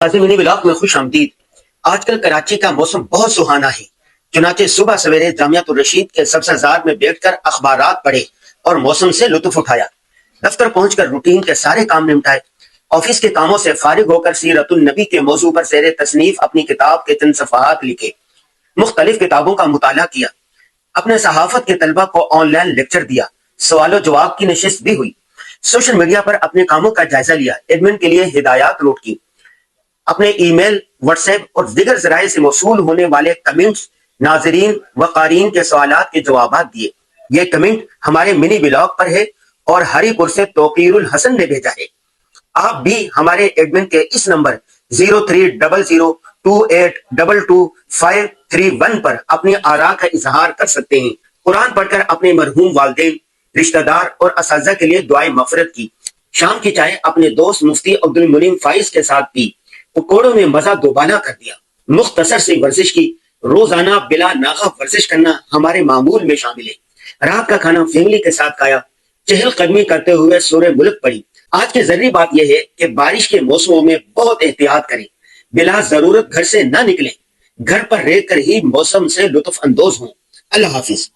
منی block میں خوش آمدید۔ آج کل کراچی کا موسم بہت سہانا ہے، چنانچہ صبح سویرے جامعۃ الرشید کے سبزہ میں بیٹھ کر اخبارات پڑھے اور موسم سے لطف اٹھایا۔ دفتر پہنچ کر روٹین کے سارے کام نمٹائے۔ آفس کے کاموں سے فارغ ہو کر سیرت النبی کے موضوع پر زیر تصنیف اپنی کتاب کے چند صفحات لکھے۔ مختلف کتابوں کا مطالعہ کیا۔ اپنے صحافت کے طلبہ کو آن لائن لیکچر دیا۔ سوال و جواب کی نشست بھی ہوئی۔ سوشل میڈیا پر اپنے کاموں کا جائزہ لیا۔ ایڈمن کے لیے ہدایات نوٹ کی۔ اپنے ای میل، واٹس ایپ اور دیگر ذرائع سے موصول ہونے والے کمنٹس، ناظرین و قارئین کے سوالات کے جوابات دیے۔ یہ کمنٹ ہمارے منی بلاگ پر ہے اور ہری پور سے توقیر الحسن نے بھیجا ہے۔ آپ بھی ہمارے ایڈمن کے اس نمبر 030028222531 پر اپنی آراء کا اظہار کر سکتے ہیں۔ قرآن پڑھ کر اپنے مرحوم والدین، رشتہ دار اور اساتذہ کے لیے دعائیں مغفرت کی۔ شام کی چائے اپنے دوست مفتی عبد المنعم فائز کے ساتھ پی۔ پکوڑوں میں مزہ دوبالا کر دیا۔ مختصر سی ورزش کی۔ روزانہ بلا ناغہ ورزش کرنا ہمارے معمول میں شامل ہے۔ رات کا کھانا فیملی کے ساتھ کھایا۔ چہل قدمی کرتے ہوئے سورہ ملک پڑھی۔ آج کی ضروری بات یہ ہے کہ بارش کے موسموں میں بہت احتیاط کریں۔ بلا ضرورت گھر سے نہ نکلیں۔ گھر پر رہ کر ہی موسم سے لطف اندوز ہوں۔ اللہ حافظ۔